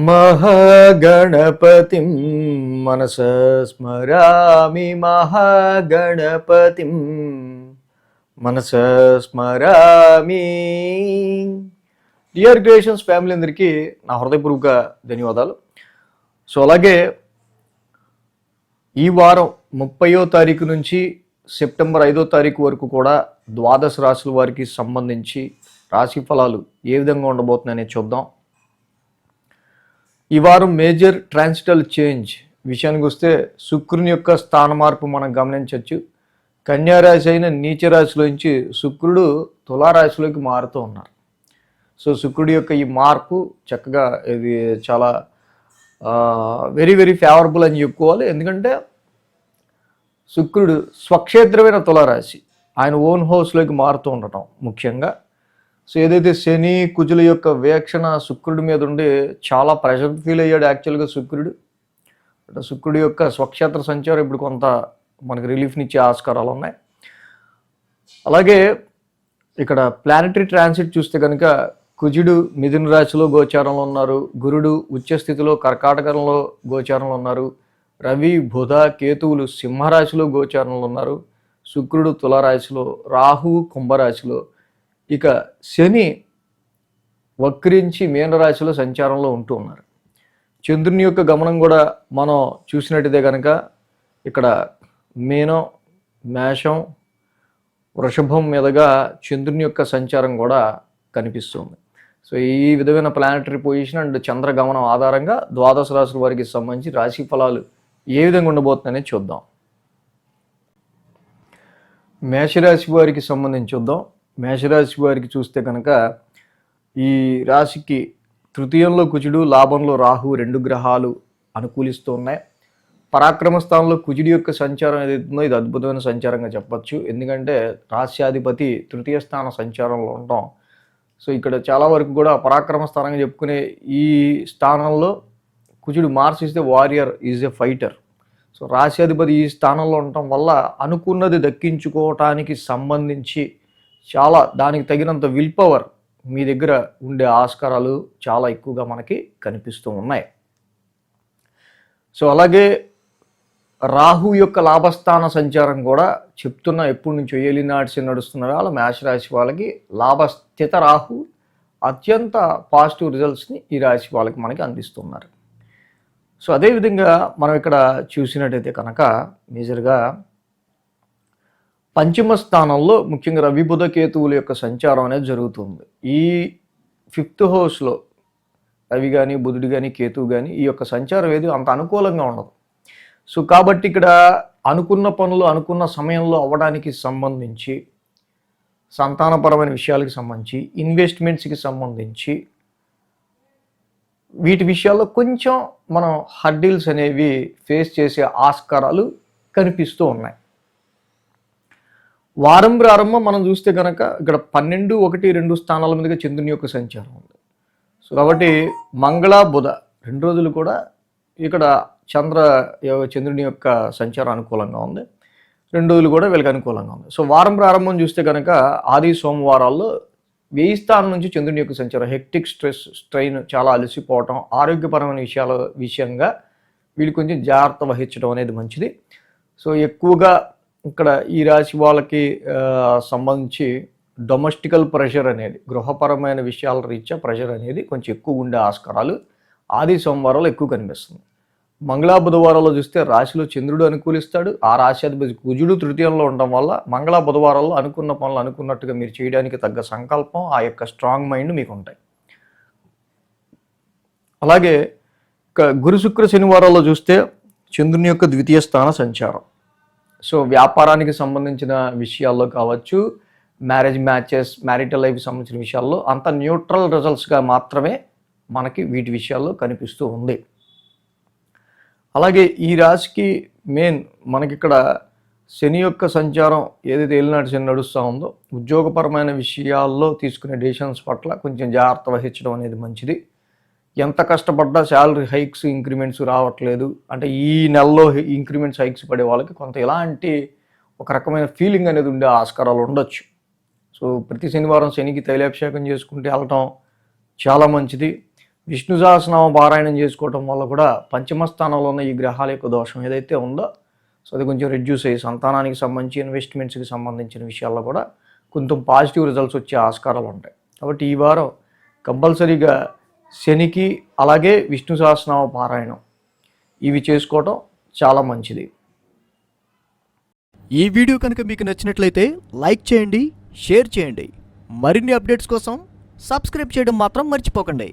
మహాగణపతిం మనసా స్మరామి మహాగణపతిం మనసా స్మరామి. Dear creations family అందరికీ నా హృదయపూర్వక ధన్యవాదాలు. సో అలాగే ఈ వారం 30వ తారీఖు నుంచి సెప్టెంబర్ 5వ తారీఖు వరకు కూడా ద్వాదశ రాశుల వారికి సంబంధించి రాశి ఫలాలు ఏ విధంగా ఉండబోతున్నాయని చూద్దాం. ఈ వారం మేజర్ ట్రాన్సిటల్ చేంజ్ విషయానికి వస్తే శుక్రుని యొక్క స్థాన మార్పు మనం గమనించవచ్చు. కన్యారాశి అయిన నీచ రాశిలోంచి శుక్రుడు తులారాశిలోకి మారుతూ ఉన్నారు. సో శుక్రుడి యొక్క ఈ మార్పు చక్కగా ఇది చాలా వెరీ వెరీ ఫేవరబుల్ అని చెప్పుకోవాలి. ఎందుకంటే శుక్రుడు స్వక్షేత్రమైన తులారాశి ఆయన ఓన్ హౌస్లోకి మారుతూ ఉండటం ముఖ్యంగా. సో ఏదైతే శని కుజుల యొక్క వీక్షణ శుక్రుడి మీద ఉండి చాలా ప్రెషర్ ఫీల్ అయ్యాడు యాక్చువల్గా శుక్రుడు. శుక్రుడి యొక్క స్వక్షేత్ర సంచారం ఇప్పుడు కొంత మనకు రిలీఫ్నిచ్చే ఆస్కారాలు ఉన్నాయి. అలాగే ఇక్కడ ప్లానటరీ ట్రాన్సిట్ చూస్తే కనుక కుజుడు మిథున రాశిలో గోచారంలో ఉన్నారు, గురుడు ఉచ్చస్థితిలో కర్కాటకంలో గోచారంలో ఉన్నారు, రవి బుధ కేతువులు సింహరాశిలో గోచారంలో ఉన్నారు, శుక్రుడు తులారాశిలో, రాహువు కుంభరాశిలో, ఇక శని వక్రించి మీనరాశిలో సంచారంలో ఉంటూ ఉన్నారు. చంద్రుని యొక్క గమనం కూడా మనం చూసినట్టుదే కనుక ఇక్కడ మీనం, మేషం, వృషభం మీదుగా చంద్రుని యొక్క సంచారం కూడా కనిపిస్తుంది. సో ఈ విధమైన ప్లానటరీ పొజిషన్ అండ్ చంద్ర గమనం ఆధారంగా ద్వాదశ రాశుల వారికి సంబంధించి రాశి ఫలాలు ఏ విధంగా ఉండబోతుందనేది చూద్దాం. మేషరాశి వారికి సంబంధించి చూద్దాం. మేషరాశి వారికి చూస్తే కనుక ఈ రాశికి తృతీయంలో కుజుడు, లాభంలో రాహు రెండు గ్రహాలు అనుకూలిస్తూ ఉన్నాయి. పరాక్రమ స్థానంలో కుజుడి యొక్క సంచారం ఏదైతుందో ఇది అద్భుతమైన సంచారంగా చెప్పచ్చు. ఎందుకంటే రాశ్యాధిపతి తృతీయ స్థాన సంచారంలో ఉండటం. సో ఇక్కడ చాలా వరకు కూడా పరాక్రమ స్థానంగా చెప్పుకునే ఈ స్థానంలో కుజుడు మార్క్స్ ఇస్తే warrior is a fighter. So రాశ్యాధిపతి ఈ స్థానంలో ఉండటం వల్ల అనుకున్నది దక్కించుకోవటానికి సంబంధించి చాలా దానికి తగినంత విల్ పవర్ మీ దగ్గర ఉండే ఆస్కారాలు చాలా ఎక్కువగా మనకి కనిపిస్తూ ఉన్నాయి. సో అలాగే రాహు యొక్క లాభస్థాన సంచారం కూడా చెప్తున్నా ఎప్పటి నుంచో ఏలినాడ్సి నడుస్తున్నారు వాళ్ళ మేషరాశి వాళ్ళకి లాభస్థిత రాహు అత్యంత పాజిటివ్ రిజల్ట్స్ని ఈ రాశి వాళ్ళకి మనకి అందిస్తున్నారు. సో అదేవిధంగా మనం ఇక్కడ చూసినట్టయితే కనుక మేజర్గా పంచమ స్థానంలో ముఖ్యంగా రవి బుధ కేతువుల యొక్క సంచారం అనేది జరుగుతుంది. ఈ 5th హౌస్లో రవి కానీ బుధుడు కానీ కేతువు కానీ ఈ యొక్క సంచారం ఏది అంత అనుకూలంగా ఉండదు. సో కాబట్టి ఇక్కడ అనుకున్న పనులు అనుకున్న సమయంలో అవ్వడానికి సంబంధించి, సంతానపరమైన విషయాలకు సంబంధించి, ఇన్వెస్ట్మెంట్స్కి సంబంధించి వీటి విషయాల్లో కొంచెం మనం హర్డిల్స్ అనేవి ఫేస్ చేసే ఆస్కారాలు కనిపిస్తూ ఉన్నాయి. వారం ప్రారంభం మనం చూస్తే కనుక ఇక్కడ 12, 1, 2 స్థానాల మీదుగా చంద్రుని యొక్క సంచారం ఉంది. సో కాబట్టి మంగళ బుధ 2 రోజులు కూడా ఇక్కడ చంద్రుని యొక్క సంచారం అనుకూలంగా ఉంది. 2 రోజులు కూడా వీళ్ళకి అనుకూలంగా ఉంది. సో వారం ప్రారంభం చూస్తే కనుక ఆది సోమవారాల్లో 1000 స్థానం నుంచి చంద్రుని యొక్క సంచారం, హెక్టిక్ స్ట్రెస్ స్ట్రెయిన్, చాలా అలసిపోవటం, ఆరోగ్యపరమైన విషయంగా వీళ్ళు కొంచెం జాగ్రత్త వహించడం అనేది మంచిది. సో ఎక్కువగా ఇక్కడ ఈ రాశి వాళ్ళకి సంబంధించి డొమెస్టికల్ ప్రెషర్ అనేది, గృహపరమైన విషయాల రీత్యా ప్రెషర్ అనేది కొంచెం ఎక్కువ ఉండే ఆస్కారాలు ఆది సోమవారాలు ఎక్కువ కనిపిస్తుంది. మంగళ బుధవారాల్లో చూస్తే రాశిలో చంద్రుడు అనుకూలిస్తాడు. ఆ రాశి అధిపతి కుజుడు తృతీయంలో ఉండడం వల్ల మంగళ బుధవారాల్లో అనుకున్న పనులు అనుకున్నట్టుగా మీరు చేయడానికి తగ్గ సంకల్పం, ఆ యొక్క స్ట్రాంగ్ మైండ్ మీకు ఉంటాయి. అలాగే గురు శుక్ర శనివారాల్లో చూస్తే చంద్రుని యొక్క ద్వితీయ స్థాన సంచారం. సో వ్యాపారానికి సంబంధించిన విషయాల్లో కావచ్చు, మ్యారేజ్ మ్యాచెస్, మ్యారిటల్ లైఫ్కి సంబంధించిన విషయాల్లో అంత న్యూట్రల్ రిజల్ట్స్గా మాత్రమే మనకి వీటి విషయాల్లో కనిపిస్తూ ఉంది. అలాగే ఈ రాశికి మెయిన్ మనకి ఇక్కడ శని యొక్క సంచారం ఏదైతే ఏలినాటి శని నడుస్తూ ఉందో ఉద్యోగపరమైన విషయాల్లో తీసుకునే డెసిషన్స్ పట్ల కొంచెం జాగ్రత్త వహించడం అనేది మంచిది. ఎంత కష్టపడ్డా శాలరీ హైక్స్, ఇంక్రిమెంట్స్ రావట్లేదు అంటే ఈ నెలలో ఇంక్రిమెంట్స్ హైక్స్ పడే వాళ్ళకి కొంత ఎలాంటి ఒక రకమైన ఫీలింగ్ అనేది ఉండే ఆస్కారాలు ఉండొచ్చు. సో ప్రతి శనివారం శనికి తైలాభిషేకం చేసుకుంటే వెళ్ళటం చాలా మంచిది. విష్ణు సహస్రనామ పారాయణం చేసుకోవటం వల్ల కూడా పంచమ స్థానంలో ఉన్న ఈ గ్రహాల యొక్క దోషం ఏదైతే ఉందో సో అది కొంచెం రెడ్యూస్ అయ్యి సంతానానికి సంబంధించి ఇన్వెస్ట్మెంట్స్కి సంబంధించిన విషయాల్లో కూడా కొంచెం పాజిటివ్ రిజల్ట్స్ వచ్చే ఆస్కారాలు ఉంటాయి. కాబట్టి ఈ వారం కంపల్సరీగా శనికి అలాగే విష్ణు సహస్రనామ పారాయణం ఇవి చేసుకోవటం చాలా మంచిది. ఈ వీడియో కనుక మీకు నచ్చినట్లయితే లైక్ చేయండి, షేర్ చేయండి. మరిన్ని అప్డేట్స్ కోసం సబ్స్క్రైబ్ చేయడం మాత్రం మర్చిపోకండి.